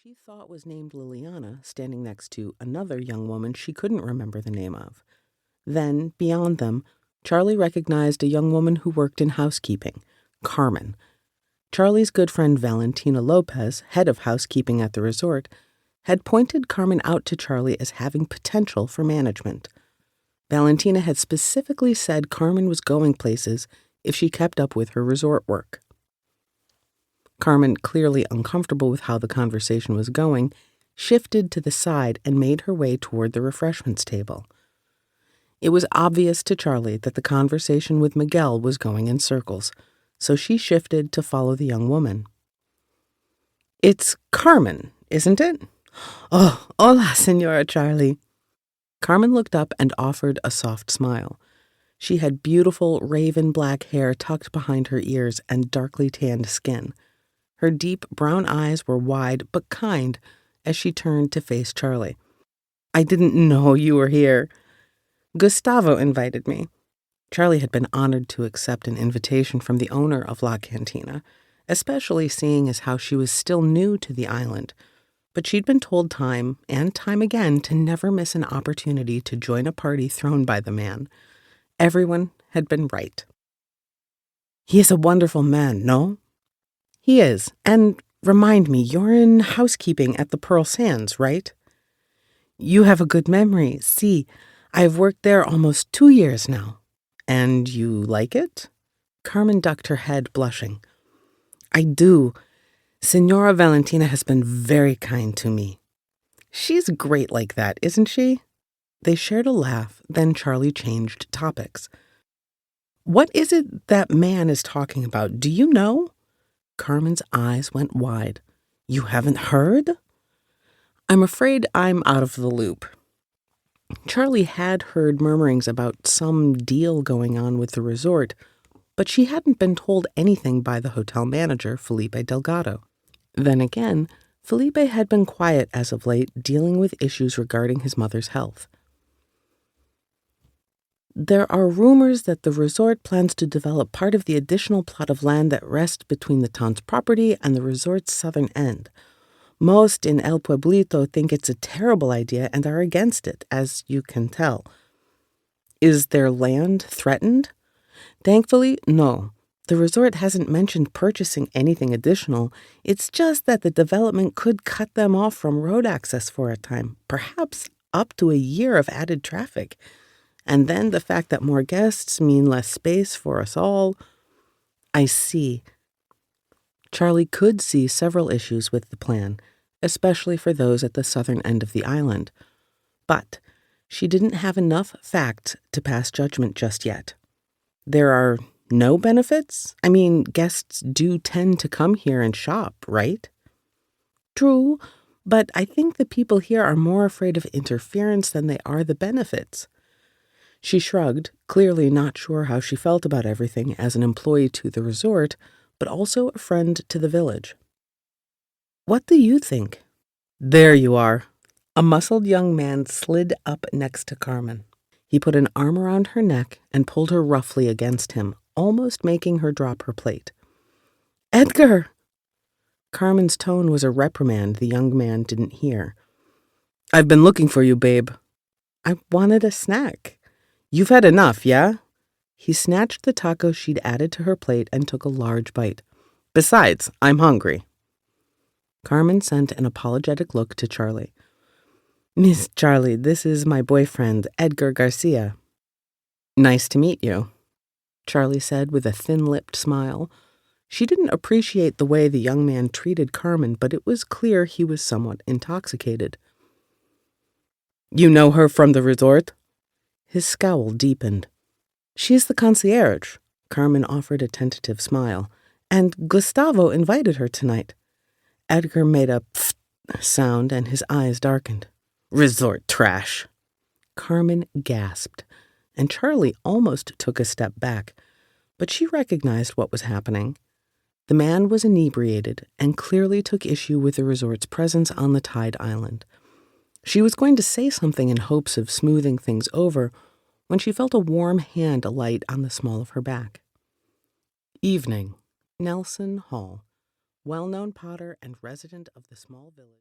she thought was named Liliana, standing next to another young woman she couldn't remember the name of. Then, beyond them, Charlie recognized a young woman who worked in housekeeping, Carmen. Charlie's good friend Valentina Lopez, head of housekeeping at the resort, had pointed Carmen out to Charlie as having potential for management. Valentina had specifically said Carmen was going places if she kept up with her resort work. Carmen, clearly uncomfortable with how the conversation was going, shifted to the side and made her way toward the refreshments table. It was obvious to Charlie that the conversation with Miguel was going in circles, so she shifted to follow the young woman. "It's Carmen, isn't it?" "Oh, hola, Senora Charlie." Carmen looked up and offered a soft smile. She had beautiful raven black hair tucked behind her ears and darkly tanned skin. Her deep brown eyes were wide but kind as she turned to face Charlie. "I didn't know you were here. Gustavo invited me." Charlie had been honored to accept an invitation from the owner of La Cantina, especially seeing as how she was still new to the island. But she'd been told time and time again to never miss an opportunity to join a party thrown by the man. Everyone had been right. "He is a wonderful man, no?" "He is. And remind me, you're in housekeeping at the Pearl Sands, right?" "You have a good memory. See, I've worked there almost 2 years now." "And you like it?" Carmen ducked her head, blushing. "I do. Senora Valentina has been very kind to me." "She's great like that, isn't she?" They shared a laugh, then Charlie changed topics. "What is it that man is talking about? Do you know?" Carmen's eyes went wide. "You haven't heard?" "I'm afraid I'm out of the loop." Charlie had heard murmurings about some deal going on with the resort, but she hadn't been told anything by the hotel manager, Felipe Delgado. Then again, Felipe had been quiet as of late, dealing with issues regarding his mother's health. "There are rumors that the resort plans to develop part of the additional plot of land that rests between the town's property and the resort's southern end. Most in El Pueblito think it's a terrible idea and are against it, as you can tell." "Is their land threatened?" "Thankfully, no. The resort hasn't mentioned purchasing anything additional. It's just that the development could cut them off from road access for a time, perhaps up to a year of added traffic. And then the fact that more guests mean less space for us all." "I see." Charlie could see several issues with the plan, especially for those at the southern end of the island. But she didn't have enough facts to pass judgment just yet. There are no benefits? I mean, guests do tend to come here and shop, right? "True, but I think the people here are more afraid of interference than they are the benefits." She shrugged, clearly not sure how she felt about everything as an employee to the resort, but also a friend to the village. "What do you think?" "There you are." A muscled young man slid up next to Carmen. He put an arm around her neck and pulled her roughly against him, almost making her drop her plate. "Edgar!" Carmen's tone was a reprimand the young man didn't hear. "I've been looking for you, babe." "I wanted a snack." "You've had enough, yeah?" He snatched the taco she'd added to her plate and took a large bite. "Besides, I'm hungry." Carmen sent an apologetic look to Charlie. "Miss Charlie, this is my boyfriend, Edgar Garcia." "Nice to meet you," Charlie said with a thin-lipped smile. She didn't appreciate the way the young man treated Carmen, but it was clear he was somewhat intoxicated. "You know her from the resort?" His scowl deepened. "She's the concierge." Carmen offered a tentative smile. "And Gustavo invited her tonight." Edgar made a pfft sound and his eyes darkened. "Resort trash." Carmen gasped, and Charlie almost took a step back, but she recognized what was happening. The man was inebriated and clearly took issue with the resort's presence on the Tide Island. She was going to say something in hopes of smoothing things over when she felt a warm hand alight on the small of her back. Evening. Nelson Hall, well-known potter and resident of the small village.